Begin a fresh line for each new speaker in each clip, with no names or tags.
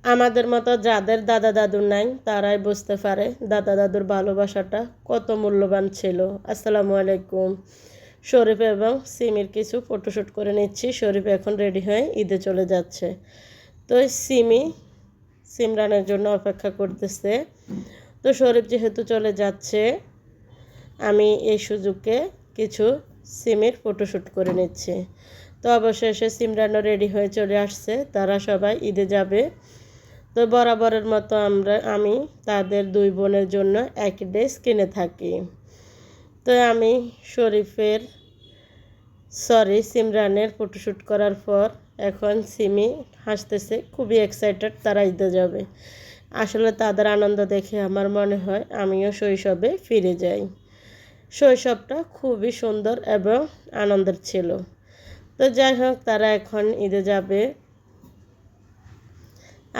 আমাদের মতো যাদের দাদা দাদু নাই তারাই বুঝতে পারে দাদা দাদুর ভালোবাসাটা কত মূল্যবান ছিল। আসসালামু আলাইকুম। শরীফ এবং সিমির কিছু ফটোশ্যুট করে নিচ্ছি। শরীফ এখন রেডি হয়ে ঈদে চলে যাচ্ছে। তো সিমি সিমরানের জন্য অপেক্ষা করতেছে। তো শরীফ যেহেতু চলে যাচ্ছে, আমি এই সুযোগে কিছু সিমির ফটোশ্যুট করে নিচ্ছি। তো অবশেষে সিমরানও রেডি হয়ে চলে আসছে। তারা সবাই ঈদে যাবে। তো বরাবরের মতো আমি তাদের দুই বোনের জন্য একই ড্রেস কিনে থাকি। তো আমি সিমরানের ফটোশ্যুট করার পর এখন সিমি হাসতেছে, খুবই এক্সাইটেড তারা ঈদে যাবে। আসলে তাদের আনন্দ দেখে আমার মনে হয় আমিও শৈশবে ফিরে যাই। শৈশবটা খুবই সুন্দর এবং আনন্দের ছিল। তো যাই হোক, তারা এখন ঈদে যাবে।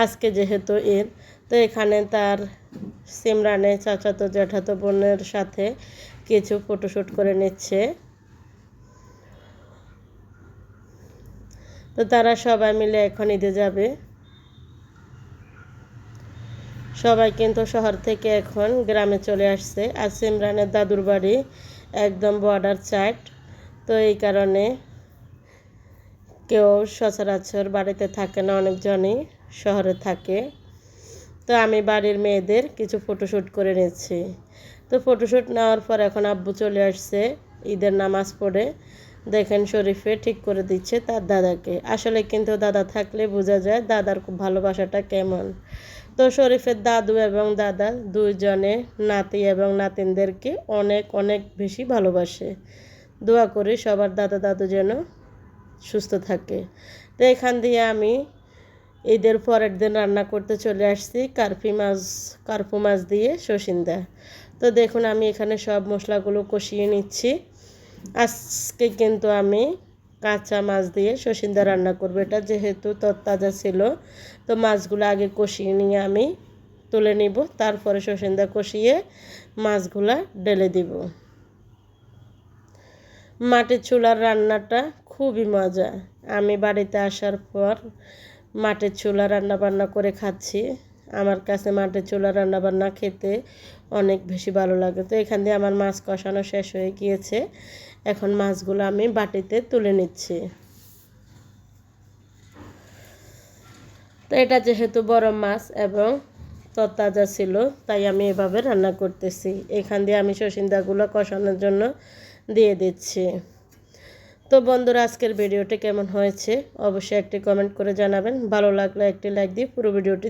আজকে যেহেতু ঈদ, তো এখানে তার সিমরানের চাচাতো জ্যাঠাতো বোনের সাথে কিছু ফটোশ্যুট করে নিচ্ছে। তো তারা সবাই মিলে এখন ঈদে যাবে। সবাই কিন্তু শহর থেকে এখন গ্রামে চলে আসছে। আর সিমরানের দাদুর বাড়ি একদম বর্ডার সাইড। তো এই কারণে কেউ সচরাচর বাড়িতে থাকে না, অনেকজনই শহরে থাকে। তো আমি বাড়ির মেয়েদের কিছু ফটোশ্যুট করে নিচ্ছি। তো ফটোশ্যুট নেওয়ার পর এখন আব্বু চলে আসছে ঈদের নামাজ পড়ে। দেখেন শরীফে ঠিক করে দিচ্ছে তার দাদাকে। আসলে কিন্তু দাদা থাকলে বোঝা যায় দাদার খুব ভালোবাসাটা কেমন। তো শরীফের দাদু এবং দাদা দুইজনে নাতি এবং নাতিনদেরকে অনেক অনেক বেশি ভালোবাসে। দোয়া করি সবার দাদা দাদু যেন সুস্থ থাকে। তো এখান দিয়ে আমি ঈদের পরের দিন রান্না করতে চলে আসছি কার্পু মাছ দিয়ে সসিন্দা। তো দেখুন আমি এখানে সব মশলাগুলো কষিয়ে নিচ্ছি। আজকে কিন্তু আমি কাঁচা মাছ দিয়ে সসিন্দা রান্না করব। এটা যেহেতু তরতাজা ছিল, তো মাছগুলো আগে কষিয়ে নিয়ে আমি তুলে নিব, তারপরে সসিন্দা কষিয়ে মাছগুলা ঢেলে দিব। মাটির চুলার রান্নাটা খুবই মজা। আমি বাড়িতে আসার পর মাটির চুলা রান্নাবান্না করে খাচ্ছি। আমার কাছে মাটির চুলা রান্নাবান্না খেতে অনেক বেশি ভালো লাগে। তো এখান দিয়ে আমার মাছ কষানো শেষ হয়ে গিয়েছে। এখন মাছগুলো আমি বাটিতে তুলে নিচ্ছি। তো এটা যেহেতু বড় মাছ এবং তরতাজা ছিল, তাই আমি এভাবে রান্না করতেছি। এখান দিয়ে আমি সসিন্দাগুলো কষানোর জন্য দিয়ে দিচ্ছি। তো বন্ধুরা, আজকের ভিডিওটি কেমন হয়েছে অবশ্যই একটি কমেন্ট করে জানাবেন। ভালো লাগলে একটি লাইক দিয়ে পুরো ভিডিওটি